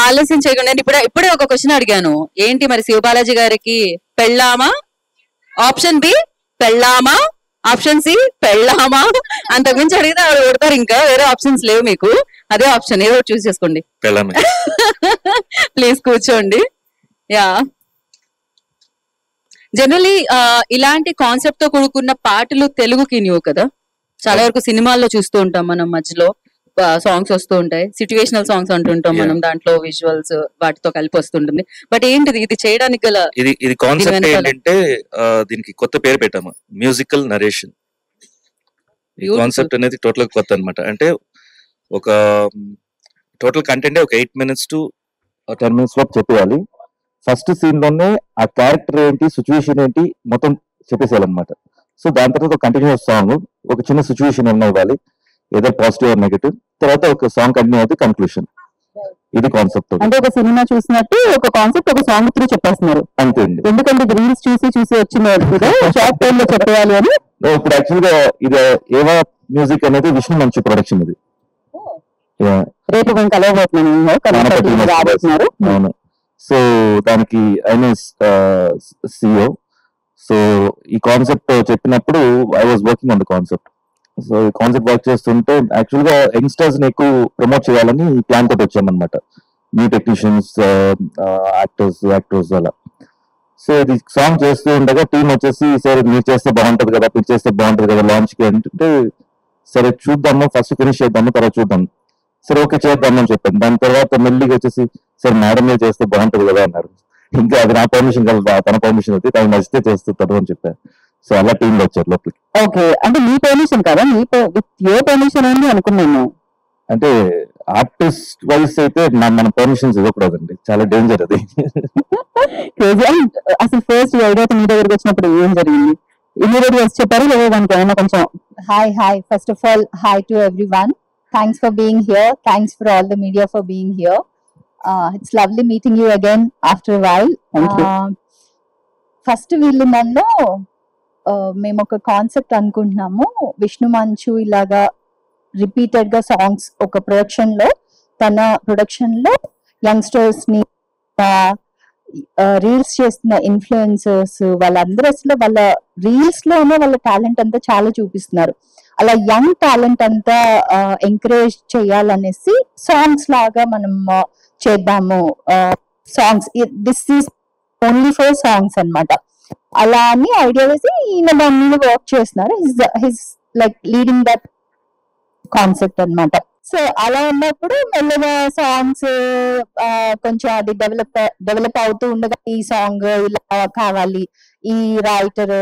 ఆలస్యం చేయకుండా నేను ఇప్పుడే ఒక క్వశ్చన్ అడిగాను. ఏంటి మరి శివబాలాజీ గారికి పెళ్ళామా, ఆప్షన్ బి పెళ్ళామా, ఆప్షన్ సి పెళ్ళామా, అంతకుమించి అడిగితే ఆవిడ కొడతారు. ఇంకా వేరే ఆప్షన్స్ లేవు మీకు, అదే ఆప్షన్, ఏదో చూస్ చేసుకోండి. ప్లీజ్ కూర్చోండి. యా, జనరలీ ఇలాంటి కాన్సెప్ట్ తో కూడుకున్న పాటలు తెలుగుకి న్యూ కదా. చాలా వరకు సినిమాల్లో చూస్తూ ఉంటాం మనం, మధ్యలో సాంగ్స్ వస్తూ ఉంటాయి, సిచ్యువేషనల్ సాంగ్స్ అంటుంటాం మనం, దాంట్లో విజువల్స్ వాటితో కలిపి వస్తుంటుంది. బట్ ఏంటిది ఇది చేయడానికి గల ఇది కాన్సెప్ట్ ఏంటంటే దీనికి కొత్త పేరు పెట్టాము, మ్యూజికల్ నరేషన్. ఈ కాన్సెప్ట్ అనేది టోటల్ కొత్త అన్నమాట. అంటే ఒక టోటల్ కంటెంట్ ఒక 8 minutes to 10 minutes వరకు చెప్పేయాలి. ఫస్ట్ సీన్ లోనే ఆ క్యారెక్టర్ ఏంటి, సిచ్యువేషన్ ఏంటి మొత్తం చెప్పేసేయాలన్నమాట. సో దాని తర్వాత ఒక కంటిన్యూస్ సాంగ్, ఒక చిన్న సిచ్యువేషన్ ఏమన్నా ఇవ్వాలి, ఏదో పాజిటివ్ ఆర్ నెగటివ్, తర్వాత ఒక సాంగ్ కంటిన్యూ అవుతుంది, కన్క్లూషన్. ఇది కాన్సెప్ట్. అంటే ఒక సినిమా చూసినట్టు ఒక కాన్సెప్ట్ ఒక సాంగ్ త్రూ చెప్పేస్తున్నారు. అంతే అండి. ఎందుకంటే రీల్స్ చూసి వచ్చిన షార్ట్ టైమ్ లో చెప్పేయాలి అని. ఇప్పుడు యాక్చువల్ గా ఇది ఏవా మ్యూజిక్ అనేది విష్ణు మంచి ప్రొడక్షన్ ఇది. రేపు మేము కలవబోతున్నారు. అవును. సో దానికి ఆయన సిఇఓ. సో ఈ కాన్సెప్ట్ చెప్పినప్పుడు I was working on the concept. So ఈ కాన్సెప్ట్ వర్క్ చేస్తుంటే యాక్చువల్ గా యంగ్స్టర్స్ ని ఎక్కువ ప్రమోట్ చేయాలని ప్లాన్ తోటి వచ్చామన్నమాట. న్యూ టెక్నీషియన్స్, యాక్టర్స్ అలా. సో ఇది సాంగ్ చేస్తూ ఉండగా టీం వచ్చేసి సరే మీరు చేస్తే బాగుంటది కదా, మీరు చేస్తే బాగుంటది కదా లాంచ్ కి అంటే, సరే చూద్దాము, ఫస్ట్ ఫినిష్ చేద్దాము, తర్వాత చూద్దాం. సరే ఓకే చేద్దామని చెప్పాను. దాని తర్వాత మెల్లిగా వచ్చేసి సరే మేడం మీద చేస్తే బాగుంటది కదా అన్నారు. ఇంకా అది నా పర్మిషన్ కదా, తన పర్మిషన్ అయితే తను నచ్చితే చేస్తుంటారు అని చెప్పాను. సో అలా టీమ్ లో వచ్చారు లోపలికి. ఓకే, అంటే మీ పర్మిషన్ కదా, విత్ యువర్ పర్మిషన్ అని అనుకున్నాను. అంటే ఆర్టిస్ట్ వైస్ అయితే మన పర్మిషన్స్ ఇవ్వకూడదండి, చాలా డేంజర్ అది. అసలు ఫస్ట్ ఐడియా మీ దగ్గరకు వచ్చినప్పుడు ఏం జరిగింది? ఇమీడియట్ గా చెప్పారు లేదా దానికి ఏమైనా కొంచెం? Hi. First of all, hi to everyone. Thanks for being here. Thanks for all the media for being here. It's lovely meeting you again after a while. Thank you. First వీళ్ళు నన్ను మేము ఒక కాన్సెప్ట్ అనుకుంటున్నాము, విష్ణు మంచు ఇలాగా repeated గా songs ఒక production లో, తన ప్రొడక్షన్ లో యంగ్స్టర్స్ ని, రీల్స్ చేస్తున్న ఇన్ఫ్లుయెన్సర్స్ వాళ్ళందరూ అసలు వాళ్ళ రీల్స్ లోనే వాళ్ళ టాలెంట్ అంతా చాలా చూపిస్తున్నారు. అలా యంగ్ టాలెంట్ అంతా ఎంకరేజ్ చేయాలనేసి సాంగ్స్ లాగా మనం చేద్దాము. Songs, this is only for songs అన్నమాట. అలా అని ఐడియా వేసి ఈయన దాని మీద వర్క్ చేస్తున్నారు. His like leading that concept అన్నమాట. సో అలా ఉన్నప్పుడు మెల్లగా సాంగ్స్ కొంచెం అది డెవలప్ అవుతూ ఉండగా ఈ సాంగ్ ఇలా కావాలి, ఈ రైటర్,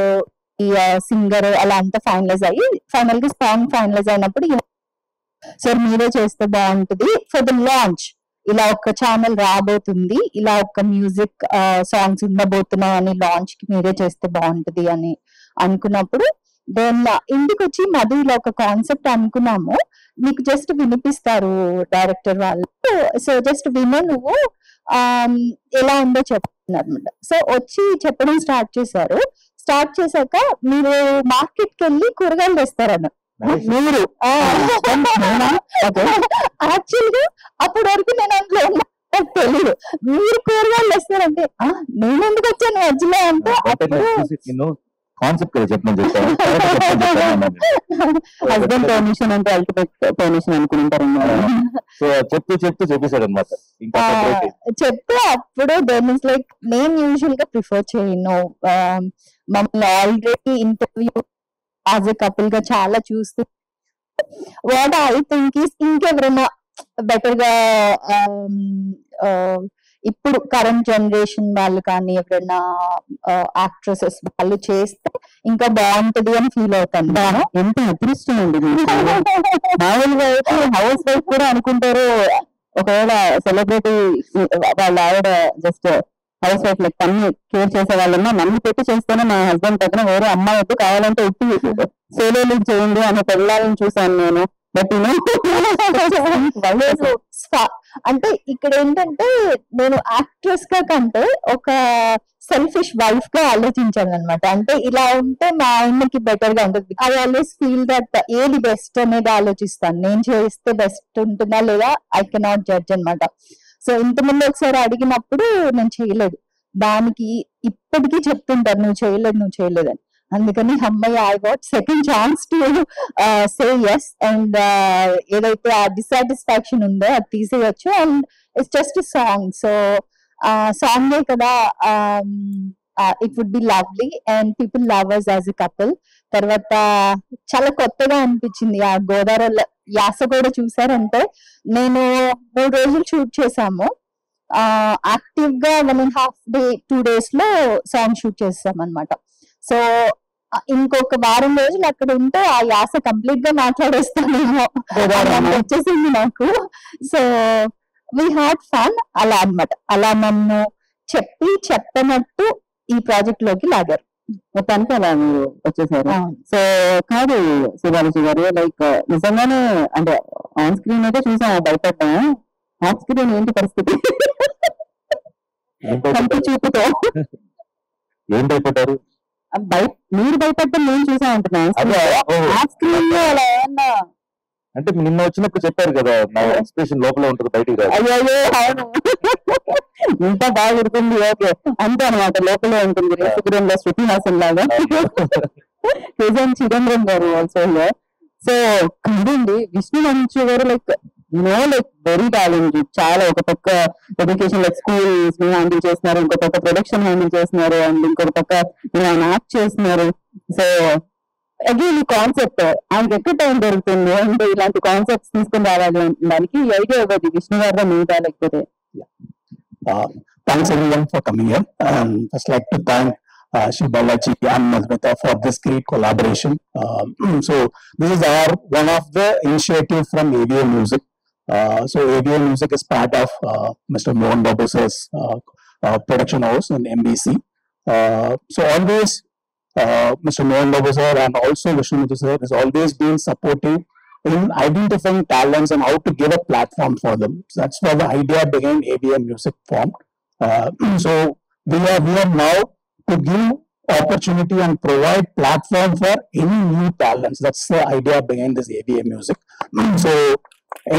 ఈ సింగర్ అలా అంతా ఫైనలైజ్ అయ్యి ఫైనల్ గా సాంగ్ ఫైనలైజ్ అయినప్పుడు సార్ మీరే చేస్తే బాగుంటుంది ఫర్ ద లాంచ్, ఇలా ఒక ఛానల్ రాబోతుంది, ఇలా ఒక మ్యూజిక్ సాంగ్స్ ఉండబోతున్నాయి అని లాంచ్ కి మీరే చేస్తే బాగుంటుంది అని అనుకున్నప్పుడు దెన్ ఇంటికి వచ్చి మధు ఇలా ఒక కాన్సెప్ట్ అనుకున్నాము, నీకు జస్ట్ వినిపిస్తారు డైరెక్టర్ వాళ్ళు, సో జస్ట్ విను నువ్వు ఎలా ఉందో చెప్తున్నారు అనమాట. సో వచ్చి చెప్పడం స్టార్ట్ చేశారు. స్టార్ట్ చేశాక మీరు మార్కెట్ కి వెళ్ళి కూరగాయలు తెస్తారన్న మీరు. యాక్చువల్ గా అప్పటి వరకు నేను అందులో తెలియదు, మీరు కూరగాయలు తెస్తారంటే నేను ఎందుకు వచ్చాను మధ్యలో అంటే కాన్సెప్ట్ చెప్పమని చెప్పాను. హస్బెండ్ పర్మిషన్ అంటే అల్టిమేట్ పర్మిషన్ అనుకుంటారు. సో చెప్తూ చెప్పేశాడు అనమాట. చెప్తే అప్పుడు దెన్ ఇస్ లైక్ నేను యూజువల్ గా ప్రిఫర్ చేయను, మమ్మల్ని already interview as a couple గా చాలా చూస్తూ వాట్ ఐ థింక్ ఈస్ ఇంకెవరైనా బెటర్ గా ఇప్పుడు కరెంట్ జనరేషన్ వాళ్ళు కానీ ఎవరైనా యాక్ట్రెసెస్ వాళ్ళు చేస్తే ఇంకా బాగుంటది అని ఫీల్ అవుతాను. ఎంత అదృష్టం అండి. మామూలుగా అయితే హౌస్ వైఫ్ కూడా అనుకుంటారు, ఒకవేళ సెలబ్రిటీ వాళ్ళ ఆవిడ జస్ట్ హౌస్ వైఫ్ లైక్ అన్ని కేర్ చేసే వాళ్ళన్నా నన్ను పెట్టి చేస్తేనే మా హస్బెండ్ పక్కన వేరే అమ్మాయి వద్దు, కావాలంటే ఉట్టి సోలో లీడ్ చేయండి అనే పిల్లల్ని చూసాను నేను. బట్ అంటే ఇక్కడ ఏంటంటే నేను యాక్ట్రెస్ గా కంటే ఒక సెల్ఫిష్ వైఫ్ గా ఆలోచించాను అనమాట. అంటే ఇలా ఉంటే మా ఆయనకి బెటర్ గా ఉంటుంది. ఐ ఆల్వేస్ ఫీల్ దట్ ఏది బెస్ట్ అనేది ఆలోచిస్తాను, నేను చేస్తే బెస్ట్ ఉంటుందా లేదా ఐ కెనాట్ జడ్జ్ అనమాట. సో ఇంతకుముందు ఒకసారి అడిగినప్పుడు నేను చేయలేదు, దానికి ఇప్పటికీ చెప్తుంటారు నువ్వు చేయలేదు అని. అందుకని అమ్మయ్య I got second chance to say yes. And ఏదైతే ఆ డిసాటిస్ఫాక్షన్ ఉందో అది తీసేయచ్చు. And it's just song, so సాంగే కదా, it would be lovely and people love us as a couple. తర్వాత చాలా కొత్తగా అనిపించింది ఆ గోదావరి యాస కూడా. చూసారంటే నేను 3 రోజులు షూట్ చేసాము, యాక్టివ్ గా 1.5 డే 2 days లో సాంగ్ షూట్ చేసాం అనమాట. సో ఇంకొక వారం రోజులు అక్కడ ఉంటే ఆ యాస కంప్లీట్ గా మాట్లాడేస్తానేమో వచ్చేసింది నాకు. సో వీ హ్యాడ్ ఫన్ అలా అన్నమాట. అలా నన్ను చెప్పనట్టు ఈ ప్రాజెక్ట్ లోకి లాగారు. మొత్తానికి అలా మీరు వచ్చేసారు. సో కాదు శివాలజీ గారు, లైక్ నిజంగానే అంటే ఆన్ స్క్రీన్ అయితే చూసాం భయపడ్డా, ఆఫ్ స్క్రీన్ ఏంటి పరిస్థితి? కంటి చూపుతో ఏం భయపడ్డారు? మీరు భయపడటం నేను చూసా ఉంటున్నాను. ఆఫ్ స్క్రీన్ లో అలా ఏమన్నా అంటే నిన్న వచ్చినప్పుడు చెప్పారు కదా, నా ఎక్స్ప్రెషన్ లోపల ఉంటుంది బయటికి రాదు. అయ్యో అవును, ఇంత బాగా ఉంటుంది. ఓకే, అంతే అనమాట, లోపలే ఉంటుంది. రేసుగురంలో శృతి హాసన్ లాగా చిదంబరం గారు ఆల్సో. సో కదండి విష్ణు మంచు గారు లైక్ వెరీ టాలెంటెడ్. చాలా ఒక పక్క ఎడ్యుకేషన్ లైక్ స్కూల్స్ ని హ్యాండిల్ చేస్తున్నారు, ఇంకో పక్క ప్రొడక్షన్ హ్యాండిల్ చేస్తున్నారు, అండ్ ఇంకొక పక్క ఆయన యాక్ట్ చేస్తున్నారు. సో అగైన్ ఈ కాన్సెప్ట్ ఆయనకి ఎక్కడ టైం దొరుకుతుంది అంటే ఇలాంటి కాన్సెప్ట్స్ తీసుకుని రావాలి దానికి ఐడియా ఇవ్వదు విష్ణు గారితో మీదా లేకపోతే? Thanks everyone for coming here. First like to thank Shiv Balaji and Madhumita for this great collaboration. So this is one of the initiative from AVA Music. So AVA Music is part of Mr. Mohan Babu sir's production house in MBC. So always Mr. Mohan Babu sir and also Vishnu Muthu sir has always been supportive in identifying talents and how to give a platform for them. So that's why the idea behind AVA Music formed. So we are here now to give opportunity and provide platform for any new talents. That's the idea behind this AVA Music. So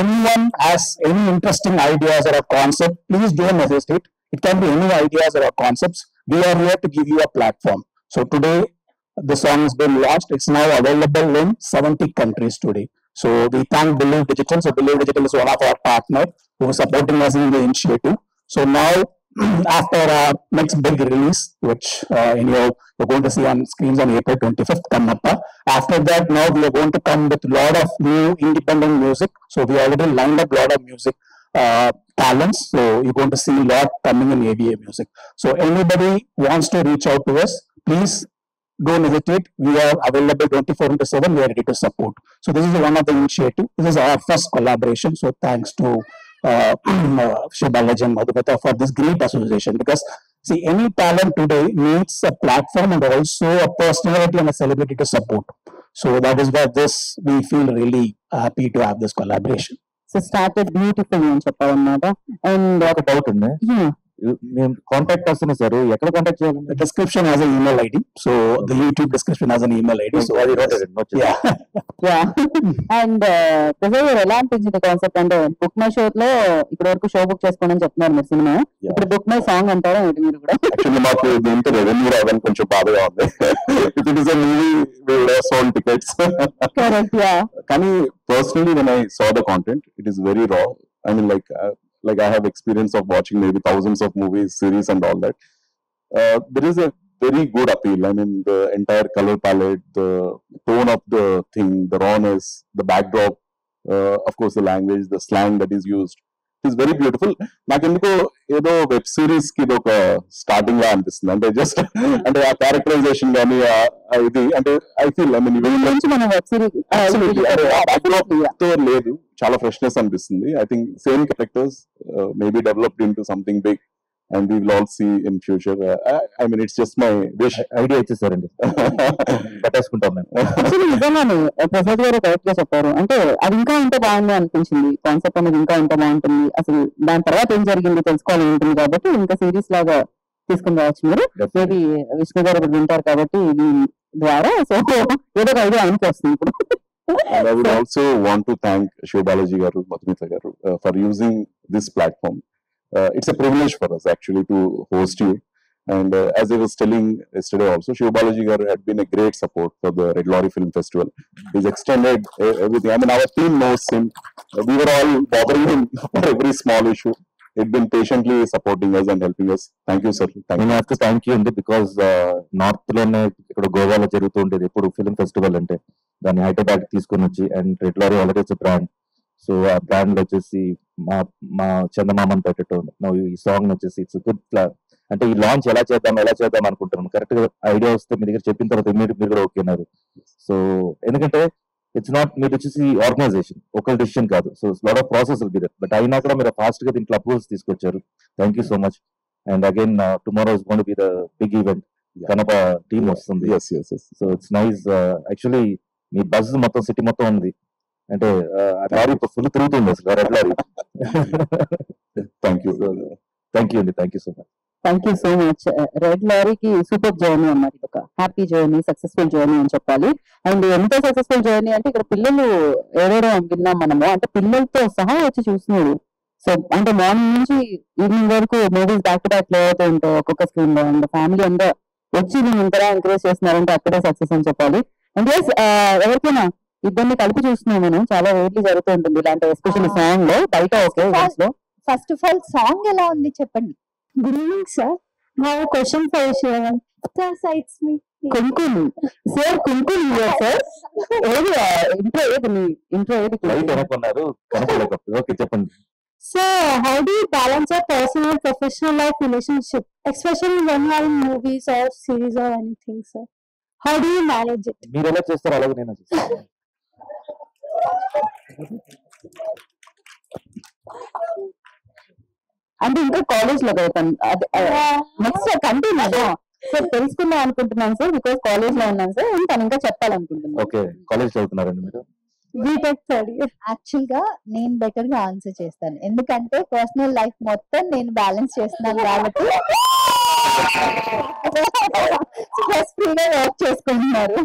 anyone has any interesting ideas or a concept, please don't hesitate. It can be any ideas or concepts. We are here to give you a platform. So today the song has been launched. It's now available in 70 countries today. So we thank Believe Digital. So Believe Digital is one of our partners who is supporting us in the initiative. So now after our next big release, which you're going to see on screens on April 25th, Kannappa. After that, now we are going to come with a lot of new independent music. So we already lined up a lot of music talents. So you're going to see a lot coming in AVA Music. So anybody wants to reach out to us, please don't hesitate. We are available 24/7. We are ready to support. So this is one of the initiative. This is our first collaboration. So thanks to Shiv Balaji and Madhumita for this great association, because see, any talent today needs a platform and also a personality and a celebrity to support. So that is why we feel really happy to have this collaboration. So started beautiful అని చెప్పాలన్నమాట. And ఒక doubt ఉంది, మేము contact person sir ఎక్కడ contact చేయాలి? The description has an email ID. So the YouTube description has an email ID. So yeah. And ప్రజలు ఎలా అనిపించింది concept? అంటే బుక్ మై షో లో ఇప్పటి వరకు షో బుక్ చేసుకోండి అని చెప్తున్నారు మీరు సినిమా, ఇప్పుడు బుక్ మై సాంగ్ అంటారా ఏంటి మీరు కూడా? యాక్చువల్లీ మాకు దీంతో రెవెన్యూ రావడానికి కొంచెం బాధగా ఉంది. It is a movie we would have sold tickets. Correct, yeah. కానీ personally when I saw the content, it is very raw. I mean like I have experience of watching maybe thousands of movies, series and all that. There is a very good appeal. I mean, the entire color palette, the tone of the thing, the rawness, the backdrop, of course the language, the slang that is used. It is very beautiful. నాకెందుకో ఏదో web series కి ఇది ఒక starting లా అనిపిస్తుంది. అంటే just అంటే ఆ characterisation కానీ ఇది అంటే ఐ ఫీల్ ఐ మీన్ మన వెబ్ సిరీస్ లేదు, చాలా ఫ్రెష్నెస్ అనిపిస్తుంది. I think same characters maybe developed into something big and we will all see in future. I mean, it's just my wish. Idea ఇచ్చేసారండి, పట్టేసుకుంటాం మేము. నిజంగానే ప్రసాద్ గారు కరెక్ట్ గా చెప్పారు. అంటే అది ఇంకా ఉంటే బాగుంది అనిపించింది, కాన్సెప్ట్ అనేది ఇంకా ఉంటే బాగుంటుంది. అసలు దాని తర్వాత ఏం జరిగింది తెలుసుకోవాలి ఉంటుంది కాబట్టి ఇంకా సిరీస్ లాగా తీసుకుని రావచ్చు మీరు. మేబీ విష్ణు గారు ఇప్పుడు వింటారు కాబట్టి దీని ద్వారా సో ఏదో ఒక ఐడియా ఆయనకి వస్తుంది ఇప్పుడు. And I would also want to thank Shiv Balaji garu, Madhumita garu for using this platform. it's a privilege for us actually to host you. And as I was telling yesterday also, Shiv Balaji garu had been a great support for the Red Lorry Film Festival. He's extended everything. I mean, our team knows him. We were all bothering him for every small issue. He'd been patiently supporting us and helping us. Thank you, sir. Thank నేను you. Have to thank you అండి, because north లోనే ఇక్కడ గోవాలో జరుగుతూ ఉండేది ఎప్పుడు film festival అంటే దాన్ని హైదరాబాద్ తీసుకొని వచ్చి, and red lorry already it's brand. So ఆ బ్రాండ్ వచ్చేసి మా మా చందమామని పెట్టడం, ఈ సాంగ్ వచ్చేసి ఇట్స్ గుడ్ ప్లాన్. అంటే ఈ లాంచ్ ఎలా చేద్దాం అనుకుంటున్నాను. కరెక్ట్ గా ఐడియా వస్తే మీ దగ్గర చెప్పిన తర్వాత మీరు కూడా ఓకే అన్నారు. సో ఎందుకంటే ఇట్స్ నాట్, మీరు వచ్చేసి ఆర్గనైజేషన్ ఒక డిసిషన్ కాదు. So lot of process will be that, but అయినా కూడా మీరు ఫాస్ట్ గా దీంట్లో అప్రూవల్స్ తీసుకొచ్చారు. Thank you so much. And again tomorrow is going to be the big event. కనప టీమ్ వస్తుంది. Yes, yes, yes. So it's nice. Actually మీ bus మొత్తం సిటీ మొత్తం ఉంది అంటే లారీ ఫుల్ తిరుగుతుంది అసలు red lorry. Thank you. Thank you అండి, thank you so much. Thank you so much. Red లారీకి సూపర్ జర్నీ అన్నమాట, ఇది ఒక హ్యాపీ జర్నీ, సక్సెస్ఫుల్ జర్నీ అని చెప్పాలి. అండ్ ఎంత సక్సెస్ఫుల్ జర్నీ అంటే ఇక్కడ పిల్లలు ఎవరో విన్నాం మనము, అంటే పిల్లలతో సహా వచ్చి చూస్తున్నారు. సో అంటే మార్నింగ్ నుంచి ఈవినింగ్ వరకు movies back to back play అవుతూ ఉంటాయి ఒక్కొక్క స్క్రీన్ లో. అండ్ ఫ్యామిలీ అంతా వచ్చి నేను ఇంతగా ఎంకరేజ్ చేస్తున్నారంటే అక్కడే సక్సెస్ అని చెప్పాలి. అండ్ ఎస్, ఎవరికైనా ఇద్దరిని కలిపి చూస్తున్నాం మనం, చాలా రేట్లీ జరుగుతూ ఉంటుంది ఇలాంటి, ఎస్పెషల్లీ సాంగ్ లో. బయట ఓకే లో ఫస్ట్ ఆఫ్ ఆల్ సాంగ్ ఎలా ఉంది చెప్పండి. Good evening, sir. I have a question for you, Shivam. Sir, it's me. Kumkum sir, Kumkum sir, ఏది ఇంట్రో, ఏది లైట్ అనుకున్నారు కనపడలేదు. ఓకే చెప్పండి. Sir, how do you balance your personal and professional life relationship, especially when you are in movies or series or anything, sir? How do you manage it? మీరు ఎలా చేస్తారో అలాగే నేను చేస్తాను. అంటే ఇంకా కాలేజ్ లో కదా నెక్స్ట్ కంటిన్యూ సో తెలుసుకుందాం అనుకుంటున్నాను సార్, బికాస్ కాలేజ్ లో ఉన్నాను సార్, తను ఇంకా చెప్పాలనుకుంటున్నాను. ఓకే, కాలేజ్ చదువుతున్నారండి మీరు? B.Tech third year. యాక్చువల్ గా నేను బెటర్ గా ఆన్సర్ చేస్తాను, ఎందుకంటే పర్సనల్ లైఫ్ మొత్తం నేను బ్యాలెన్స్ చేస్తున్నాను కాబట్టి. స్ట్రెస్ ఫ్రీగా వర్క్ చేసుకుంటున్నారు.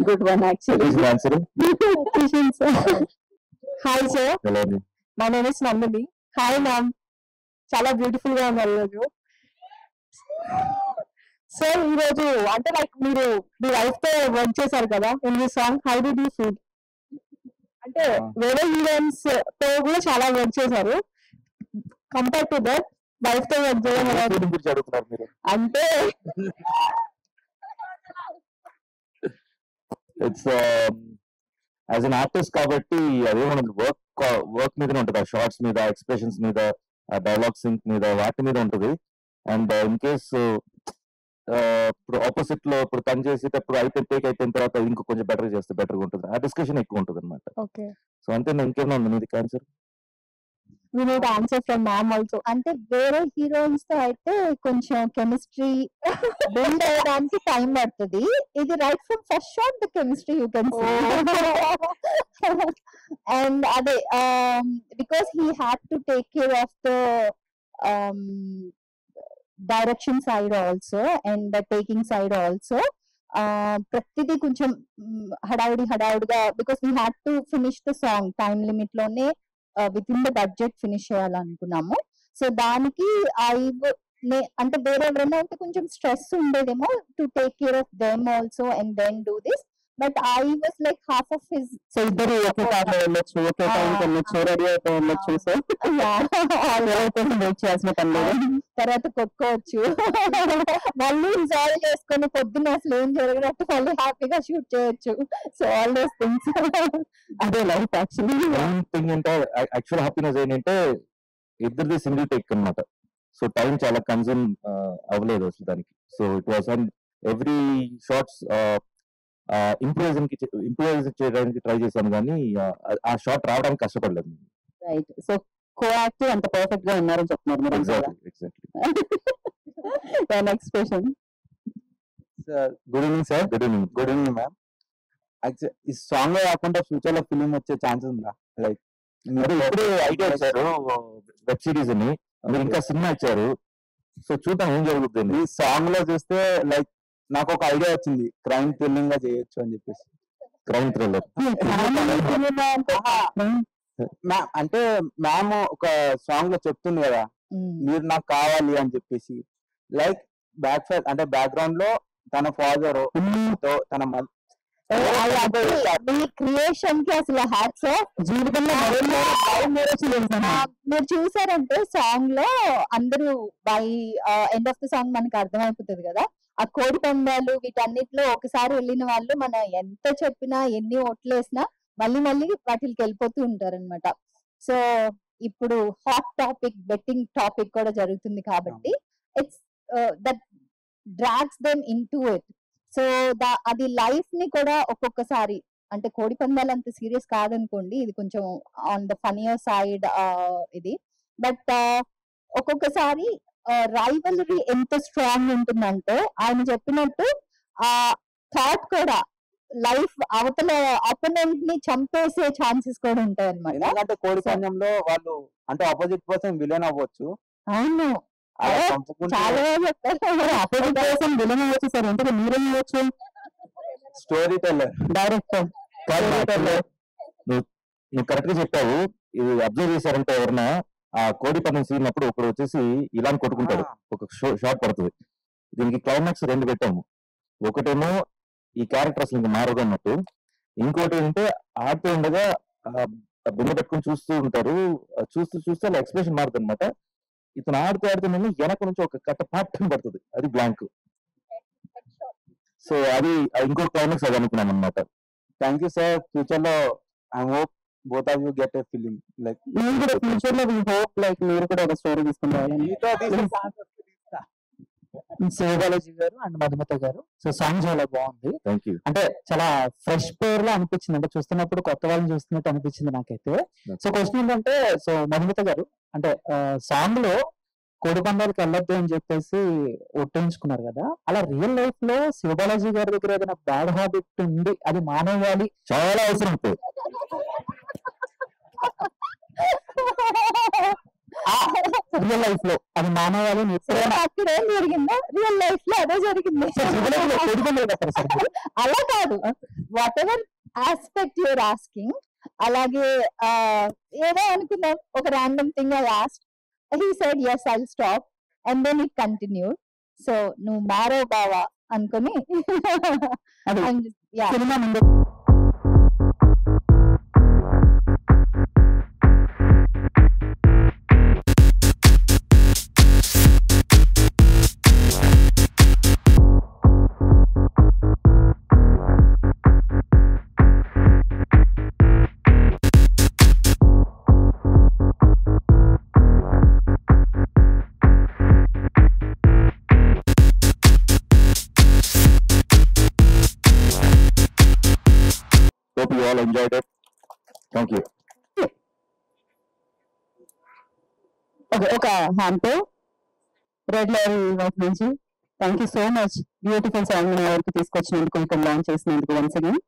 Good one actually. Answer Hi, sir. ఎలా ఉంది? My name is Nandini. Hi, ma'am. చాలా బ్యూటిఫుల్ గా ఉన్నారు ఈరోజు. సో ఈ రోజు అంటే లైక్ మీరు మీ వైఫ్ తో వర్క్ చేశారు కదా in the song, how did you feel? అంటే వేరే హీరోయిన్స్ తో కూడా చాలా వర్క్ చేశారు, కంపేర్ టు దట్ వైఫ్ తో వర్క్ చేయడం ఎలా? Feeling గురించి అడుగుతున్నారు మీరు. అంటే ఇట్స్ యాజ్ అన్ ఆర్టిస్ట్ కాబట్టి అదేమన్నది వర్క్ మీదనే ఉంటుంది, ఆ షార్ట్స్ మీద, ఎక్స్ప్రెషన్స్ మీద, ఆ డైలాగ్ సింక్ మీద, వాటి మీద ఉంటుంది. అండ్ ఇన్ కేస్ ఇప్పుడు ఆపోజిట్ లో ఇప్పుడు పని చేసేటప్పుడు టేక్ అయిపోయిన తర్వాత ఇంకో కొంచెం బెటర్ చేస్తే బెటర్ ఉంటుంది, ఆ డిస్కషన్ ఎక్కువ ఉంటుంది అనమాట. ఓకే, సో అంతే. ఇంకేమైనా ఉంది నీది answer? We need answer from ma'am also. అంటే వేరే హీరోయిన్స్ తో అయితే కొంచెం కెమిస్ట్రీ బెండ్ అయ్యడానికి టైం పడుతుంది. ఇది right from first shot the chemistry you can see. And అదే because he had to take care of the direction side also and the taking side also. ప్రతిదీ కొంచెం హడావుడిగా, because we had to finish the song time limit లోనే within the budget finish చేయాలనుకున్నాము. So దానికి అంటే వేరే ఎవరైనా ఉంటే కొంచెం స్ట్రెస్ ఉండేదేమో to take care of them also and then do this. But I was like half of his. So ఇద్దరు ఒకే కార్ లో వెళ్ళొచ్చు, ఒకే టైంకి వెళ్ళొచ్చు, రెడీ అయిపోయి వెళ్ళొచ్చు. సో వెయిట్ చేయాల్సిన పని లేదు. తర్వాత కొట్టుకోవచ్చు, మళ్ళీ రిజాల్వ్ చేసుకొని పొద్దున్న అసలు ఏం జరగనట్టు మళ్ళీ హ్యాపీగా షూట్ చేయొచ్చు. సో ఆల్ దోస్ థింగ్స్ అదే లైఫ్ యాక్చువల్లీ. థింగ్ అంటే యాక్చువల్ హ్యాపీనెస్ ఏంటంటే ఇద్దరిది సింగిల్ టేక్ అన్నమాట. సో టైం చాలా కన్జ్యూమ్ అవ్వలేదు అసలు దానికి. So it was and every shorts improvise చేయడానికి ట్రై చేశాను, కానీ ఆ షార్ట్ రావడానికి కష్టపడలేదు. రైట్. సో కో యాక్టివ్ అంత పర్ఫెక్ట్ గా ఉన్నారని చెప్తున్నారు మీరు. Exactly. Next question. Good evening sir. Good evening. Good evening ma'am. ఈ సాంగ్ కాకుండా ఫ్యూచర్ లో ఫిలిం వచ్చే ఛాన్స్ ఉందా? లైక్ ఇప్పుడు ఐడియా ఇచ్చారు వెబ్ సిరీస్ అని, మీరు ఇంకా సినిమా ఇచ్చారు. సో చూద్దాం ఏం జరుగుతుంది. ఈ సాంగ్ లో చూస్తే లైక్ నాకు ఒక ఐడియా వచ్చింది, క్రైమ్ థ్రిల్లింగ్ గా చేయొచ్చు అని చెప్పేసి. Crime thriller. అంటే మ్యామ్ ఒక సాంగ్ లో చెప్తుంది కదా, మీరు నాకు కావాలి అని చెప్పేసి, లైక్ బ్యాక్ సైడ్ అంటే బ్యాక్గ్రౌండ్ లో తన ఫాదర్ తన క్రియేషన్ కి అసలు హ్యాట్స్ జీవితంలో మీరు చూసారంటే సాంగ్ లో అందరూ by end of the song మనకి అర్థమైపోతుంది కదా, ఆ కోడి పందాలు వీటన్నిటిలో ఒకసారి వెళ్ళిన వాళ్ళు మనం ఎంత చెప్పినా ఎన్ని ఓట్లు వేసినా మళ్ళీ మళ్ళీ వాటికి వెళ్ళిపోతూ ఉంటారు అనమాట. సో ఇప్పుడు హాట్ టాపిక్ బెట్టింగ్ టాపిక్ కూడా జరుగుతుంది కాబట్టి it's that drags them in to it. So అది లైఫ్ ని కూడా ఒక్కొక్కసారి అంటే కోడి పందాలు అంత సీరియస్ కాదనుకోండి, ఇది కొంచెం ఆన్ ద ఫనియర్ సైడ్ ఇది. బట్ ఒక్కొక్కసారి రైవలరీ ఎంత స్ట్రాంగ్ ఉంటుందంటే ఆయన చెప్పినట్టు ఆ థాట్ కూడా లైఫ్ అవతల అపోనెంట్ ని చంపేసే ఛాన్సెస్ కూడా ఉంటాయి అనమాట. ఎందుకంటే కోడి పందెంలో వాళ్ళు అంటే ఆపోజిట్ పర్సన్ విలన్ అవ్వచ్చు. అవును, చాలా చెప్పారు. అపోజిట్ పర్సన్ విలన్ అవ్వచ్చు సార్, ఎందుకు మీరేం అవ్వచ్చు? Story teller, director. నువ్వు కరెక్ట్ గా చెప్పావు. ఇది అబ్జర్వ్ చేశారంటే ఎవరన్నా ఆ కోడి పందెం సీన్ అప్పుడు ఒకడు వచ్చేసి ఇలా కొట్టుకుంటాడు, ఒక షాట్ పడుతుంది. దీనికి క్లైమాక్స్ 2 పెట్టాము. ఒకటేమో ఈ క్యారెక్టర్ అసలు ఇంకా మారదు అన్నట్టు, ఇంకోటి ఏంటంటే ఆడుతూ ఉండగా బిందె పెట్టుకుని చూస్తూ ఉంటారు, చూస్తూ చూస్తూ అలా ఎక్స్ప్రెషన్ మారుతుంది అనమాట. ఇతను ఆడుతూ ఆడుతున్న వెనక నుంచి ఒక కట్ట పాఠం పడుతుంది, అది బ్లాంక్. సో అది ఇంకో క్లైమాక్స్ అది అనుకున్నాం అనమాట. Thank you sir. ఫ్యూచర్ లో I hope both of you get a film like నేను కూడా ఫ్యూచర్ లో వి హోప్ లైక్ మీరు కూడా ఒక స్టోరీ తీసుకుంటారని. శివబాలాజీ గారు అండ్ మధుమిత గారు, సో సాంగ్ చాలా బాగుంది. Thank you. అంటే చాలా ఫ్రెష్ పేర్ లా అనిపించింది, అంటే చూస్తున్నప్పుడు కొత్త వాళ్ళని చూస్తున్నట్టు అనిపించింది నాకైతే. సో క్వశ్చన్ ఏంటంటే, సో మధుమిత గారు అంటే సాంగ్ లో కోడి పందాలకు వెళ్ళొద్దు అని చెప్పేసి ఒట్టేయించుకున్నారు కదా, అలా రియల్ లైఫ్ లో శివబాలాజీ గారి దగ్గర ఏదైనా బ్యాడ్ హ్యాబిట్ ఉంది అది మానేయాలి చాలా అవసరం ఉంటుంది. రియల్ లైఫ్ లో అది మానేయాలి అక్కడ ఏం జరిగిందో రియల్ లైఫ్ లో అదే జరిగింది. అలా కాదు, whatever aspect you're asking. అలాగే ఏదో అనుకున్నాం, ఒక random thing I asked, he said yes, I'll stop, and then it continued. So నువ్వు మారో బావా అనుకుని సినిమా ముందు Hope you all enjoyed it. Thank you. ఒక హ్యాండ్ రెడ్ లైన్ వైపు నుంచి thank you so much. Beautiful song నా వరకు తీసుకొచ్చినందుకు, ఇక్కడ లాంచ్ చేసినందుకు వన్స్ అగైన్